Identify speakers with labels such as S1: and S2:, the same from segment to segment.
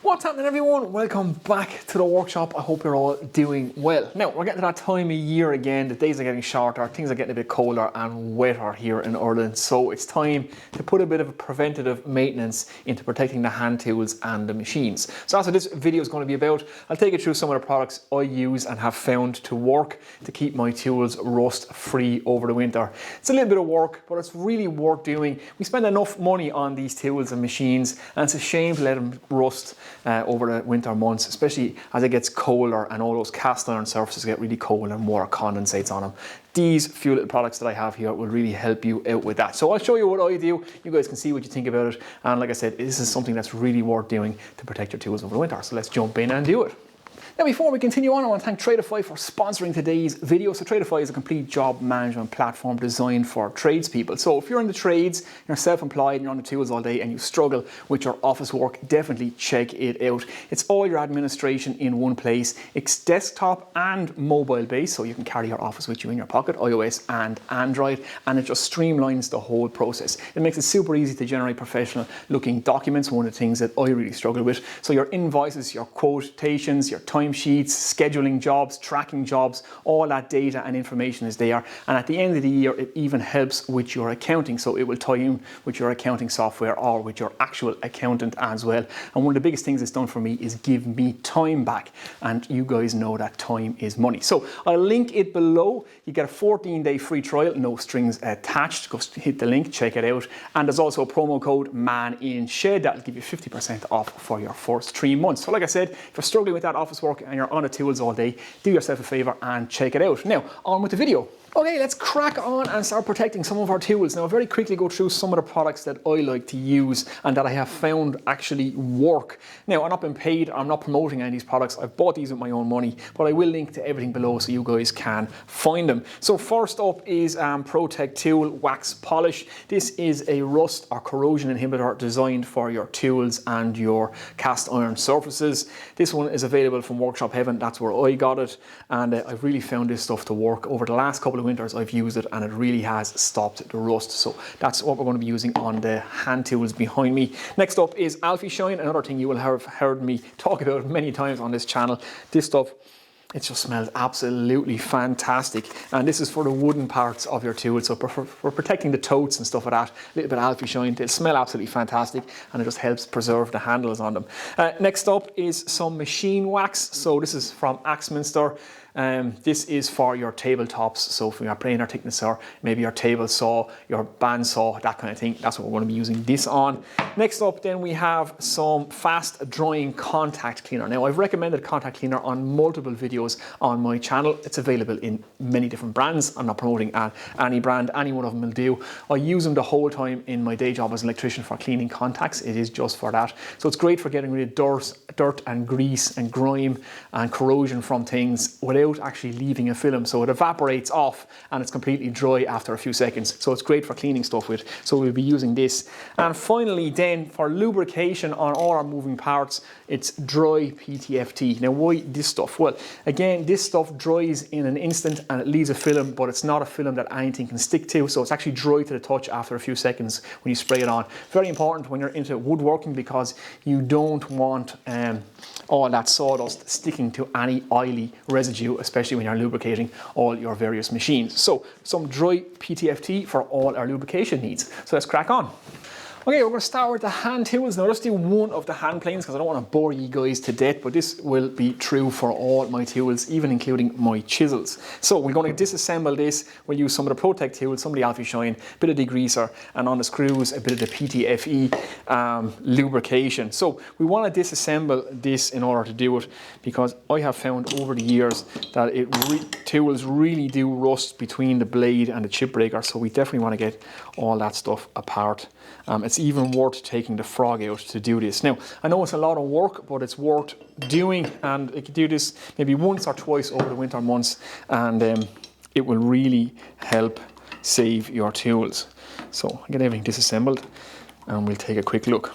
S1: What's happening, everyone? Welcome back to the workshop. I hope you're all doing well. Now, we're getting to that time of year again. The days are getting shorter, things are getting a bit colder and wetter here in Ireland. So it's time to put a bit of preventative maintenance into protecting the hand tools and the machines. So that's what this video is going to be about. I'll take you through some of the products I use and have found to work to keep my tools rust free over the winter. It's a little bit of work, but it's really worth doing. We spend enough money on these tools and machines, and it's a shame to let them rust over the winter months, especially as it gets colder and all those cast iron surfaces get really cold and more condensates on them. These few little products that I have here will really help you out with that. So I'll show you what I do. You guys can see what you think about it. And like I said, this is something that's really worth doing to protect your tools over the winter. So let's jump in and do it. Now, before we continue on, I want to thank Tradeify for sponsoring today's video. So Tradeify is a complete job management platform designed for tradespeople. So if you're in the trades, you're self-employed and you're on the tools all day and you struggle with your office work, definitely check it out. It's all your administration in one place. It's desktop and mobile based, so you can carry your office with you in your pocket, iOS and Android, and it just streamlines the whole process. It makes it super easy to generate professional looking documents, one of the things that I really struggle with. So your invoices, your quotations, your time sheets, scheduling jobs, tracking jobs, all that data and information is there. And at the end of the year, it even helps with your accounting. So it will tie in with your accounting software or with your actual accountant as well. And one of the biggest things it's done for me is give me time back. And you guys know that time is money. So I'll link it below. You get a 14-day free trial, no strings attached. Just hit the link, check it out. And there's also a promo code MANINSHED that'll give you 50% off for your first 3 months. So like I said, if you're struggling with that office work and you're on the tools all day, do yourself a favor and check it out. Now, on with the video. Okay, let's crack on and start protecting some of our tools. Now, I'll very quickly go through some of the products that I like to use and that I have found actually work. Now, I'm not being paid, I'm not promoting any of these products. I've bought these with my own money, but I will link to everything below so you guys can find them. So first up is Protect Tool Wax Polish. This is a rust or corrosion inhibitor designed for your tools and your cast iron surfaces. This one is available from Workshop Heaven. That's where I got it, and I've really found this stuff to work. Over the last couple of winters I've used it and it really has stopped the rust. So that's what we're going to be using on the hand tools behind me. Next up is Alfie Shine, another thing you will have heard me talk about many times on this channel. This stuff, it just smells absolutely fantastic, and this is for the wooden parts of your tool, so for protecting the totes and stuff like that. A little bit of Alfie Shine, they'll smell absolutely fantastic, and it just helps preserve the handles on them. Next up is some machine wax. So this is from Axminster. This is for your tabletops, so for your planer thicknesser, maybe your table saw, your band saw, that kind of thing. That's what we're going to be using this on. Next up then we have some fast drying contact cleaner. Now, I've recommended contact cleaner on multiple videos on my channel. It's available in many different brands. I'm not promoting any brand, any one of them will do. I use them the whole time in my day job as an electrician for cleaning contacts. It is just for that. So it's great for getting rid of dirt and grease and grime and corrosion from things without actually leaving a film. So it evaporates off and it's completely dry after a few seconds. So it's great for cleaning stuff with. So we'll be using this. And finally then, for lubrication on all our moving parts, it's dry PTFT. Now, why this stuff? Well, again, this stuff dries in an instant and it leaves a film, but it's not a film that anything can stick to. So it's actually dry to the touch after a few seconds when you spray it on. Very important when you're into woodworking, because you don't want all that sawdust sticking to any oily residue, especially when you're lubricating all your various machines. So some dry PTFT for all our lubrication needs. So let's crack on. Okay, we're going to start with the hand tools. Now, let's do one of the hand planes because I don't want to bore you guys to death, but this will be true for all my tools, even including my chisels. So we're going to disassemble this. We'll use some of the Protect tools, some of the Alfie Shine, a bit of degreaser, and on the screws, a bit of the PTFE lubrication. So we want to disassemble this in order to do it, because I have found over the years that tools really do rust between the blade and the chip breaker. So we definitely want to get all that stuff apart. It's even worth taking the frog out to do this. Now, I know it's a lot of work, but it's worth doing, and you can do this maybe once or twice over the winter months, and it will really help save your tools. So I'll get everything disassembled and we'll take a quick look.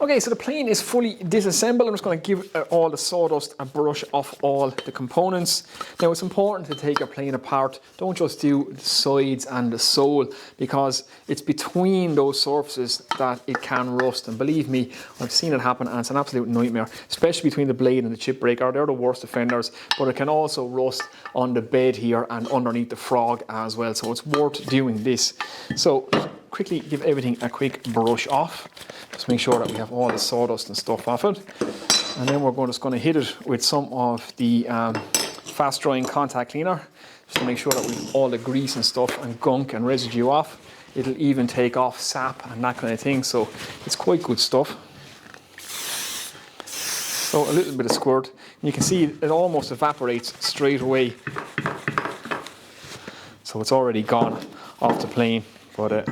S1: Okay, so the plane is fully disassembled. I'm just going to give all the sawdust a brush off all the components. Now it's important to take your plane apart. Don't just do the sides and the sole, because it's between those surfaces that it can rust. And believe me, I've seen it happen and it's an absolute nightmare, especially between the blade and the chip breaker. They're the worst offenders, but it can also rust on the bed here and underneath the frog as well. So it's worth doing this. So quickly give everything a quick brush off. Just make sure that we have all the sawdust and stuff off it. And then we're just going to hit it with some of the fast drying contact cleaner, just to make sure that we've all the grease and stuff and gunk and residue off. It'll even take off sap and that kind of thing, so it's quite good stuff. So a little bit of squirt. And you can see it almost evaporates straight away. So it's already gone off the plane, but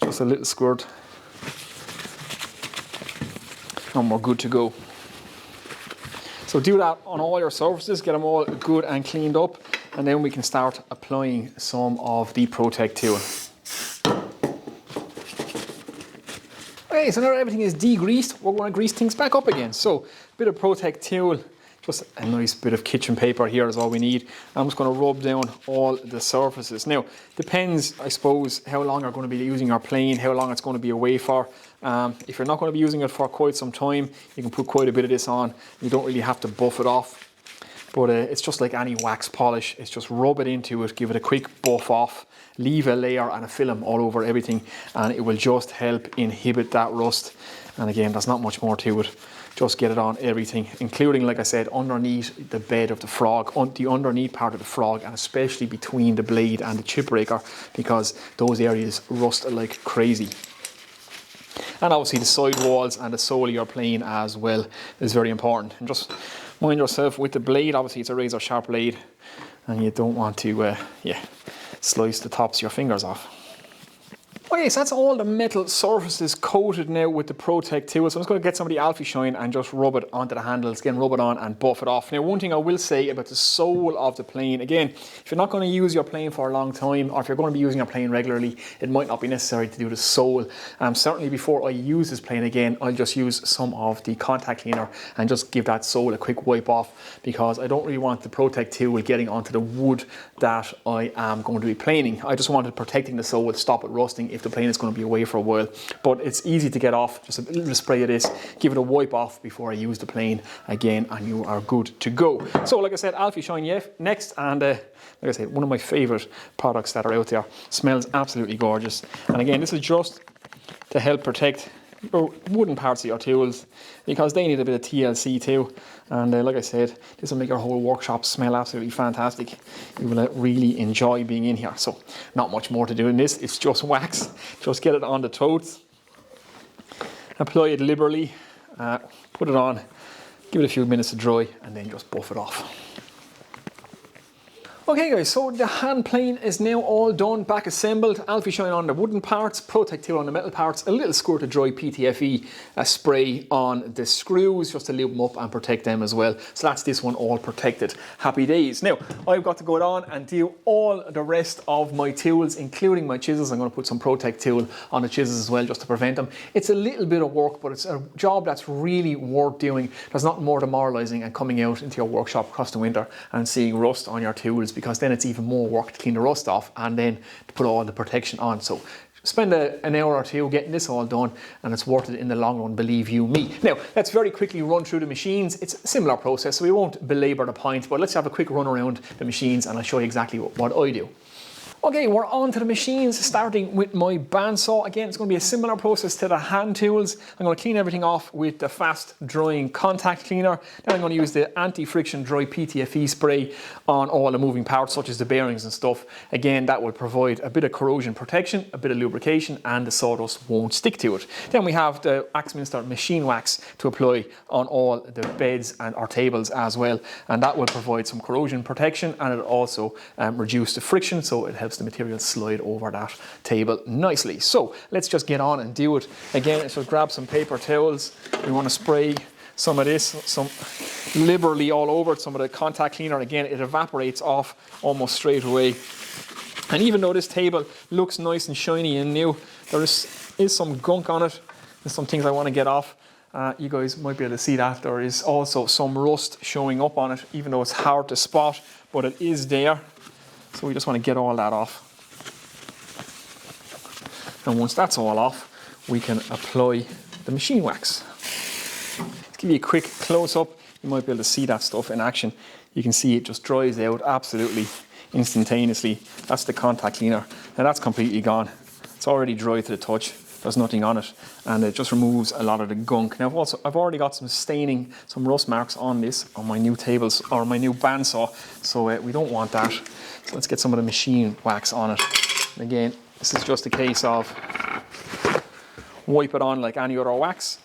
S1: just a little squirt and we're good to go. So do that on all your surfaces, get them all good and cleaned up, and then we can start applying some of the Protect tool. Okay, so now everything is degreased, we're going to grease things back up again. So a bit of Protect tool, just a nice bit of kitchen paper here is all we need. I'm just going to rub down all the surfaces. Now, depends, I suppose, how long you're going to be using your plane, how long it's going to be away for. If you're not going to be using it for quite some time, you can put quite a bit of this on. You don't really have to buff it off. But it's just like any wax polish. It's just rub it into it, give it a quick buff off, leave a layer and a film all over everything, and it will just help inhibit that rust. And again, there's not much more to it. Just get it on everything, including, like I said, underneath the bed of the frog, on the underneath part of the frog, and especially between the blade and the chip breaker, because those areas rust like crazy. And obviously the side walls and the sole of your plane as well is very important. And just mind yourself with the blade, obviously it's a razor sharp blade, and you don't want to slice the tops of your fingers off. Okay, so that's all the metal surfaces coated now with the Protect tool. So I'm just going to get some of the Alfie Shine and just rub it onto the handles. Again, rub it on and buff it off. Now, one thing I will say about the sole of the plane, again, if you're not going to use your plane for a long time, or if you're going to be using your plane regularly, it might not be necessary to do the sole. Certainly before I use this plane again, I'll just use some of the contact cleaner and just give that sole a quick wipe off, because I don't really want the Protect tool getting onto the wood that I am going to be planing. I just wanted protecting the sole, stop it rusting if the plane is going to be away for a while. But it's easy to get off, just a little spray of this, give it a wipe off before I use the plane again, and you are good to go. So like I said, Alfie Shine next, and like I said, one of my favourite products that are out there. Smells absolutely gorgeous. And again, this is just to help protect your wooden parts of your tools, because they need a bit of TLC too. And like I said, this will make your whole workshop smell absolutely fantastic. You will really enjoy being in here. So not much more to do in this, it's just wax. Just get it on the totes, apply it liberally, put it on, give it a few minutes to dry, and then just buff it off. Okay guys, so the hand plane is now all done, back assembled. Alfie Shine on the wooden parts, Protect tool on the metal parts, a little squirt of dry PTFE spray on the screws just to lube them up and protect them as well. So that's this one all protected. Happy days. Now, I've got to go on and do all the rest of my tools, including my chisels. I'm going to put some Protect tool on the chisels as well, just to prevent them. It's a little bit of work, but it's a job that's really worth doing. There's nothing more demoralising and coming out into your workshop across the winter and seeing rust on your tools, because then it's even more work to clean the rust off and then to put all the protection on. So spend an hour or two getting this all done, and it's worth it in the long run, believe you me. Now, let's very quickly run through the machines. It's a similar process, so we won't belabor the point, but let's have a quick run around the machines and I'll show you exactly what I do. Okay, we're on to the machines, starting with my bandsaw. Again, it's going to be a similar process to the hand tools. I'm going to clean everything off with the fast drying contact cleaner. Then I'm going to use the anti-friction dry PTFE spray on all the moving parts, such as the bearings and stuff. Again, that will provide a bit of corrosion protection, a bit of lubrication, and the sawdust won't stick to it. Then we have the Axminster machine wax to apply on all the beds and our tables as well. And that will provide some corrosion protection, and it'll also reduce the friction, so it helps the material slide over that table nicely. So let's just get on and do it. Again, let's just grab some paper towels. We want to spray some of this, some liberally all over it, some of the contact cleaner. Again, it evaporates off almost straight away. And even though this table looks nice and shiny and new, there is some gunk on it. There's some things I want to get off. You guys might be able to see that there is also some rust showing up on it, even though it's hard to spot, but it is there. So we just want to get all that off. And once that's all off, we can apply the machine wax. To give you a quick close-up, you might be able to see that stuff in action. You can see it just dries out absolutely instantaneously. That's the contact cleaner. Now that's completely gone. It's already dry to the touch. There's nothing on it, and it just removes a lot of the gunk. Now I've already got some staining, some rust marks on this, on my new tables, or my new bandsaw, so we don't want that. So let's get some of the machine wax on it. And again, this is just a case of wipe it on like any other wax,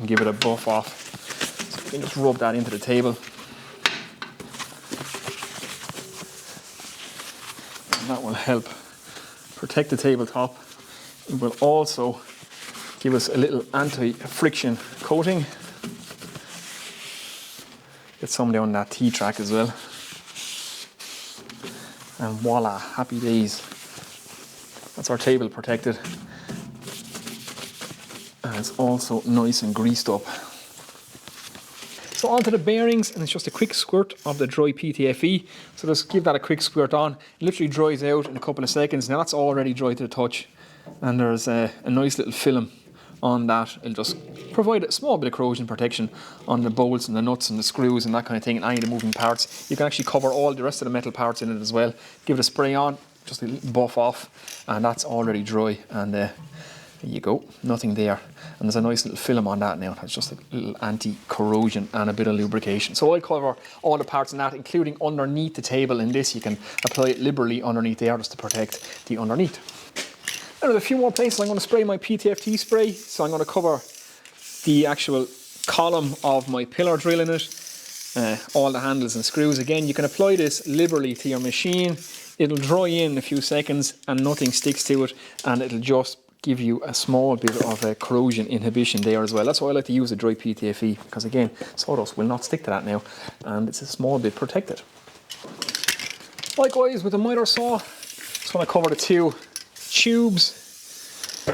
S1: and give it a buff off. So you can just rub that into the table. And that will help protect the tabletop. It will also give us a little anti-friction coating. Get some down that T-track as well. And voila, happy days. That's our table protected. And it's also nice and greased up. So onto the bearings, and it's just a quick squirt of the dry PTFE. So just give that a quick squirt on. It literally dries out in a couple of seconds. Now that's already dry to the touch. And there's a nice little film on that. It'll just provide a small bit of corrosion protection on the bolts and the nuts and the screws and that kind of thing, and any of the moving parts. You can actually cover all the rest of the metal parts in it as well. Give it a spray on, just a little buff off, and that's already dry. And there you go, nothing there. And there's a nice little film on that now. That's just a little anti-corrosion and a bit of lubrication. So I'll cover all the parts in that, including underneath the table. In this, you can apply it liberally underneath there just to protect the underneath. Now there's a few more places I'm going to spray my PTFE spray. So I'm going to cover the actual column of my pillar drill in it. All the handles and screws. Again, you can apply this liberally to your machine. It'll dry in a few seconds and nothing sticks to it, and it'll just give you a small bit of corrosion inhibition there as well. That's why I like to use a dry PTFE, because again, sawdust will not stick to that now, and it's a small bit protected. Likewise with the miter saw, just want to cover the two tubes,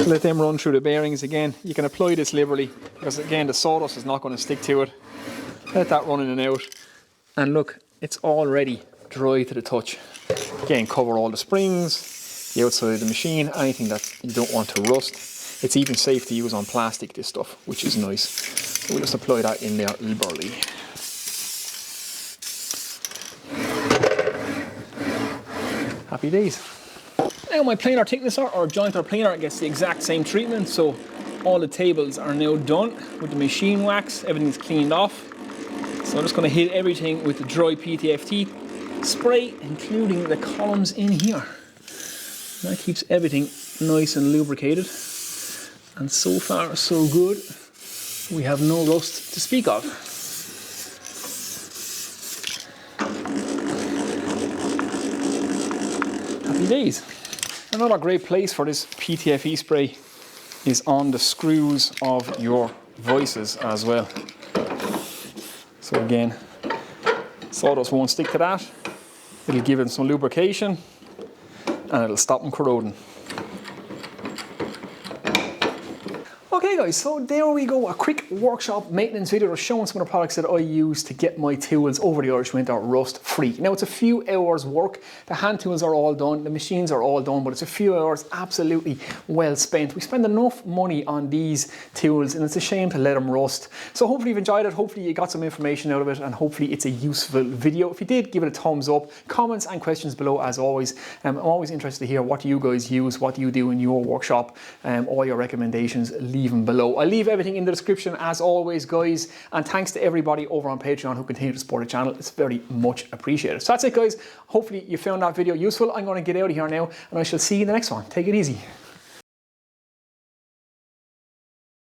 S1: let them run through the bearings. Again, you can apply this liberally, because again the sawdust is not going to stick to it. Let that run in and out, and look, it's already dry to the touch. Again, cover all the springs, the outside of the machine, anything that you don't want to rust. It's even safe to use on plastic, this stuff, which is nice. So we'll just apply that in there liberally. Happy days. Now my planer thicknesser or jointer planer gets the exact same treatment. So all the tables are now done with the machine wax. Everything's cleaned off. So I'm just going to hit everything with the dry PTFE spray, including the columns in here. That keeps everything nice and lubricated, and so far so good. We have no rust to speak of. Happy days. Another great place for this PTFE spray is on the screws of your vices as well. So again, sawdust won't stick to that. It'll give it some lubrication, and it'll stop them corroding. Okay guys, so there we go, a quick workshop maintenance video showing some of the products that I use to get my tools over the Irish winter rust free. Now it's a few hours work, the hand tools are all done, the machines are all done, but it's a few hours absolutely well spent. We spend enough money on these tools and it's a shame to let them rust. So hopefully you've enjoyed it, hopefully you got some information out of it, and hopefully it's a useful video. If you did, give it a thumbs up, comments and questions below as always. I'm always interested to hear what you guys use, what you do in your workshop, all your recommendations, leave them below. I'll leave everything in the description as always guys, and thanks to everybody over on Patreon who continue to support the channel. It's very much appreciated. So that's it guys, hopefully you found that video useful. I'm going to get out of here now and I shall see you in the next one. Take it easy.